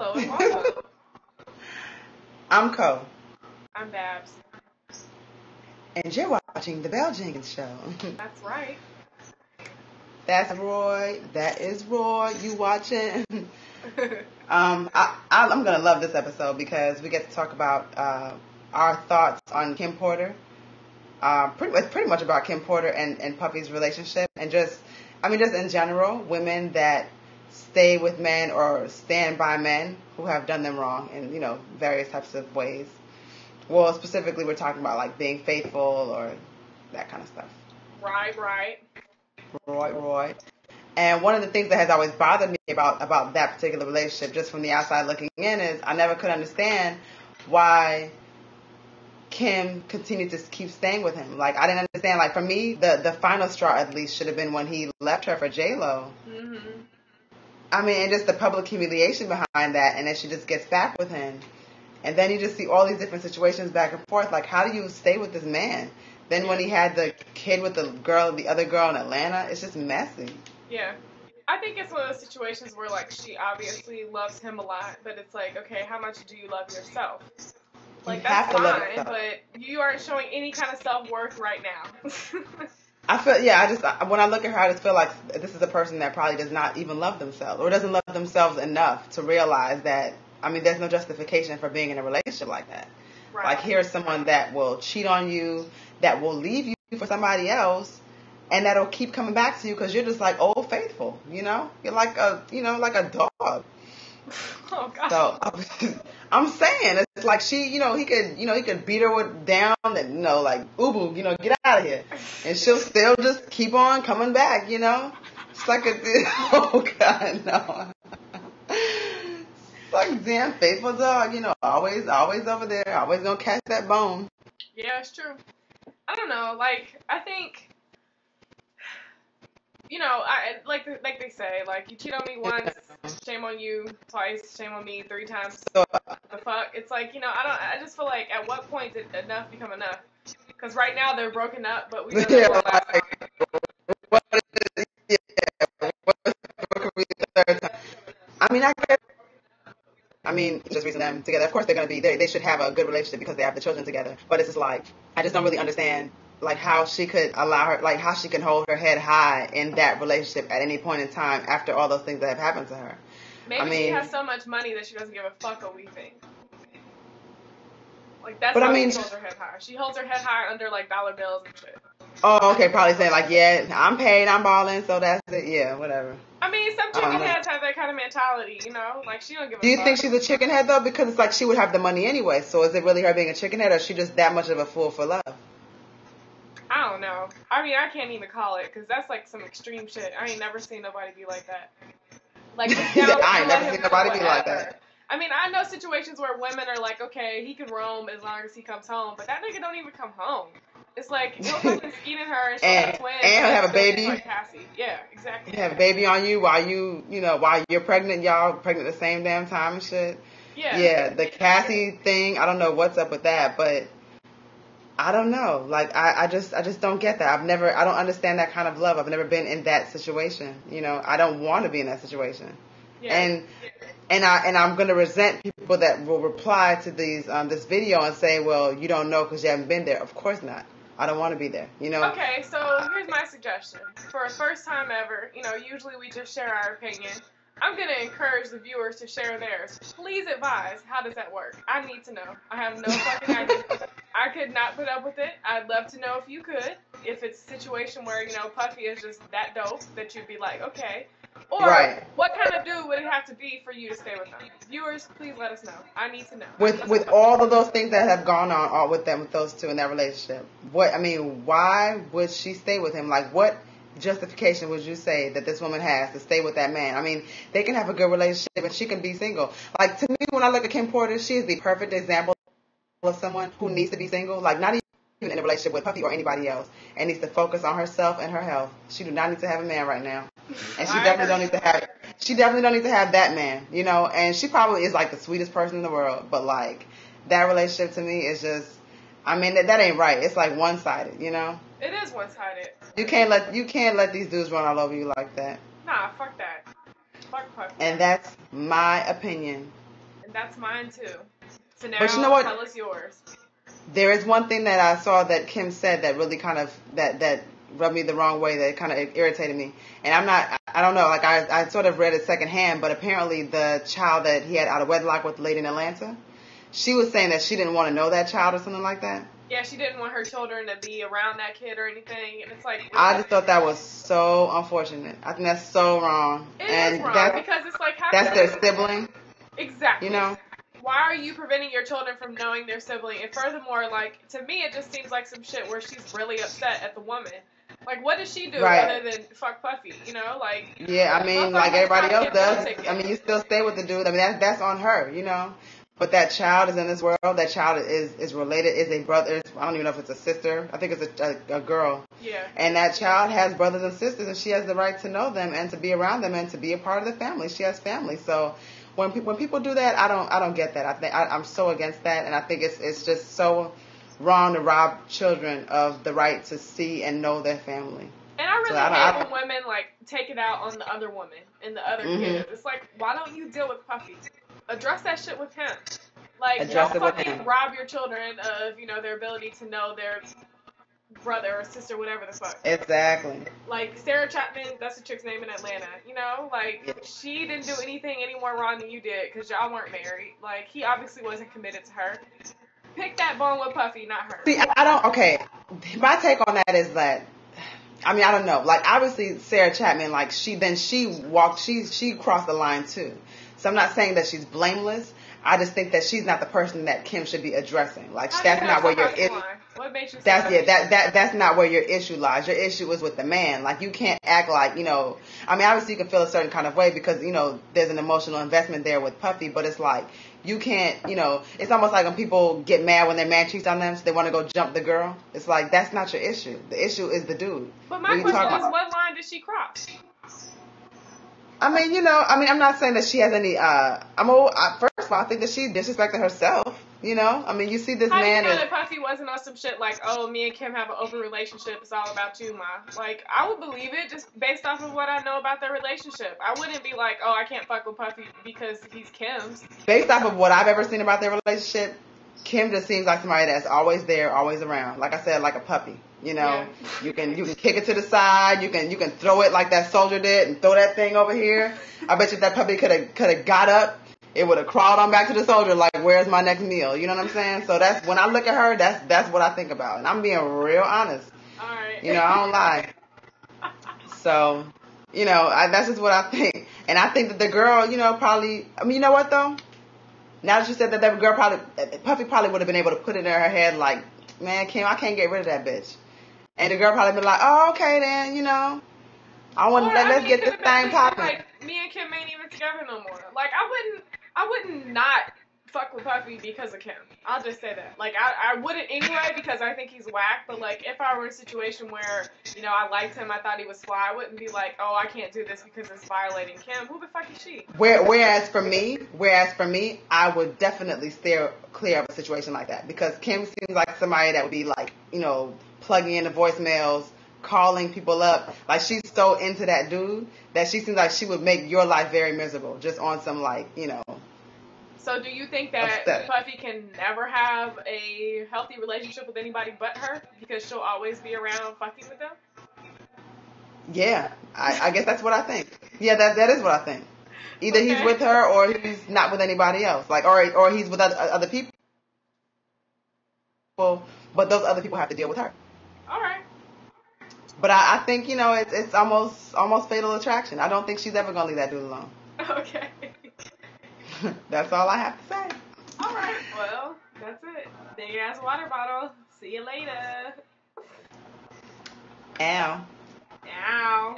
Hello and welcome. I'm Co. I'm Babs. And you're watching The Bell Jenkins Show. That's right. That's Roy. That is Roy. You watching? I'm going to love this episode because we get to talk about our thoughts on Kim Porter. Pretty much about Kim Porter and Puffy's relationship. And just in general, women that stay with men or stand by men who have done them wrong in, various types of ways. Well, specifically, we're talking about like being faithful or that kind of stuff. Right. Roy. And one of the things that has always bothered me about that particular relationship, just from the outside looking in, is I never could understand why Kim continued to keep staying with him. Like, I didn't understand. Like, for me, the final straw at least should have been when he left her for J-Lo. Mm-hmm. I mean, and just the public humiliation behind that, and then she just gets back with him. And then you just see all these different situations back and forth. Like, how do you stay with this man? Then when he had the kid with the other girl in Atlanta, it's just messy. Yeah. I think it's one of those situations where, like, she obviously loves him a lot, but it's like, okay, how much do you love yourself? Like, that's fine, but you aren't showing any kind of self-worth right now. When I look at her, I just feel like this is a person that probably does not even love themselves or doesn't love themselves enough to realize that, there's no justification for being in a relationship like that. Right. Like, here's someone that will cheat on you, that will leave you for somebody else, and that'll keep coming back to you because you're just like old faithful, You're like a dog. Oh, God. So, I'm saying, it's like he could beat her down and, like, ubu, get out of here. And she'll still just keep on coming back, It's like oh, God, no. It's like damn faithful dog, always over there, always gonna catch that bone. Yeah, it's true. I don't know, like, I think, like they say, like, you cheat on me once, shame on you, twice, shame on me, 3 times, the fuck? It's like, I just feel like, at what point did enough become enough? Because right now they're broken up, but we don't know what last time. Just raising them together. Of course, they're going to be. They should have a good relationship because they have the children together. But it's just like I just don't really understand like how she could allow her, like how she can hold her head high in that relationship at any point in time after all those things that have happened to her. Maybe she has so much money that she doesn't give a fuck what we think. Like that's how she holds her head high. She holds her head high under like dollar bills and shit. Oh, okay. Probably saying like, yeah, I'm paid, I'm balling, so that's it. Yeah, whatever. Some chicken heads have that kind of mentality, Like she don't give a fuck. Do you think she's a chicken head though? Because it's like she would have the money anyway. So is it really her being a chicken head, or is she just that much of a fool for love? I don't know. I can't even call it because that's like some extreme shit. I ain't never seen nobody be like that. Like I ain't never seen nobody be like that. I know situations where women are like, okay, he can roam as long as he comes home, but that nigga don't even come home. It's like he'll fucking skeet in her and she'll have twins. And he'll have a baby. Like Cassie. Yeah, exactly. He'll have a baby on you while while you're pregnant, y'all pregnant at the same damn time and shit. Yeah. Yeah, the Cassie thing, I don't know what's up with that, but I don't know. Like I just don't get that. I don't understand that kind of love. I've never been in that situation. I don't want to be in that situation. Yeah. And I'm going to resent people that will reply to this video and say, well, you don't know because you haven't been there. Of course not. I don't want to be there, Okay, so here's my suggestion. For a first time ever, usually we just share our opinion. I'm going to encourage the viewers to share theirs. Please advise, how does that work? I need to know. I have no fucking idea. I could not put up with it. I'd love to know if you could. If it's a situation where, Puffy is just that dope that you'd be like, okay. Or what kind of dude would it have to be for you to stay with them? Viewers, please let us know. I need to know. With all of those things that have gone on all with those two in that relationship, why would she stay with him? Like, what justification would you say that this woman has to stay with that man? They can have a good relationship and she can be single. Like, to me, when I look at Kim Porter, she is the perfect example of someone who needs to be single. Like, not even in a relationship with Puffy or anybody else, and needs to focus on herself and her health. She do not need to have a man right now, and she definitely don't need to have. She definitely don't need to have that man, And she probably is like the sweetest person in the world, but like that relationship to me is just, that ain't right. It's like one-sided, It is one-sided. You can't let these dudes run all over you like that. Nah, fuck that. Fuck Puffy. And that's my opinion. And that's mine too. So now But you know what? tell us yours. There is one thing that I saw that Kim said that really kind of that rubbed me the wrong way, that kind of irritated me. And I don't know, like I sort of read it secondhand, but apparently the child that he had out of wedlock with the lady in Atlanta, she was saying that she didn't want to know that child or something like that. Yeah, she didn't want her children to be around that kid or anything, and it's like... Really? I just thought that was so unfortunate. I think that's so wrong. It is wrong, because it's like... That's their sibling. Exactly. You know? Why are you preventing your children from knowing their sibling? And furthermore, like, to me, it just seems like some shit where she's really upset at the woman. Like, what does she do other than fuck Puffy, you know? Like... Yeah, I mean, like everybody else does. I mean, you still stay with the dude. I mean, that's on her, you know? But that child is in this world. That child is related, is a brother. I don't even know if it's a sister. I think it's a girl. Yeah. And that child has brothers and sisters, and she has the right to know them and to be around them and to be a part of the family. She has family. So when people do that, I don't get that. I'm so against that, and I think it's just so wrong to rob children of the right to see and know their family. And I really hate when women like take it out on the other woman and the other kids. It's like, why don't you deal with Puffy? Address that shit with him. Like, don't fucking rob your children of, you know, their ability to know their brother or sister, whatever the fuck. Exactly. Like, Sarah Chapman, that's the chick's name in Atlanta, you know? Like, she didn't do anything any more wrong than you did, because y'all weren't married. Like, he obviously wasn't committed to her. Pick that bone with Puffy, not her. See, okay. My take on that is that, I mean, I don't know. Like, obviously, Sarah Chapman, like, she crossed the line, too. So I'm not saying that she's blameless. I just think that she's not the person that Kim should be addressing. Like, that's not where your issue. What makes you say that's not where your issue lies. Your issue is with the man. Like, you can't act like, you know, I mean, obviously you can feel a certain kind of way because, you know, there's an emotional investment there with Puffy, but it's like, you can't, you know, it's almost like when people get mad when their man cheats on them, so they want to go jump the girl. It's like, that's not your issue. The issue is the dude. But my question is, what line did she cross? I mean, you know, I'm not saying that she has any, first of all, I think that she disrespected herself, you know? I mean, you see this man. How do you know that Puffy wasn't on some shit like, oh, me and Kim have an open relationship, it's all about you, Ma? Like, I would believe it just based off of what I know about their relationship. I wouldn't be like, oh, I can't fuck with Puffy because he's Kim's. Based off of what I've ever seen about their relationship, Kim just seems like somebody that's always there, always around. Like I said, like a puppy. You know, you can kick it to the side. You can throw it like that soldier did and throw that thing over here. I bet you if that puppy could have got up, it would have crawled on back to the soldier like, where's my next meal? You know what I'm saying? So that's when I look at her, that's what I think about, and I'm being real honest. All right. You know, I don't lie. So, you know, that's just what I think, and I think that the girl, you know, probably. I mean, you know what though? Now that you said that girl Puffy probably would have been able to put it in her head like, man, Kim, I can't get rid of that bitch. And the girl probably been like, oh, okay then, you know. Let's get this thing popping. Like, me and Kim ain't even together no more. Like, I wouldn't not fuck with Puffy because of Kim. I'll just say that. Like, I wouldn't anyway because I think he's whack. But, like, if I were in a situation where, you know, I liked him, I thought he was fly, I wouldn't be like, oh, I can't do this because it's violating Kim. Who the fuck is she? Whereas for me, I would definitely steer clear of a situation like that. Because Kim seems like somebody that would be like, you know, plugging into voicemails, calling people up. Like, she's so into that dude that she seems like she would make your life very miserable just on some, like, you know. So do you think that Puffy can never have a healthy relationship with anybody but her because she'll always be around fucking with them? Yeah, I guess that's what I think. Yeah, that is what I think. Either he's with her or he's not with anybody else. Like, or he's with other people. But those other people have to deal with her. All right. But I think, you know, it's almost fatal attraction. I don't think she's ever gonna leave that dude alone. Okay. That's all I have to say. All right. Well, that's it. Big ass water bottle. See you later. Ow. Ow.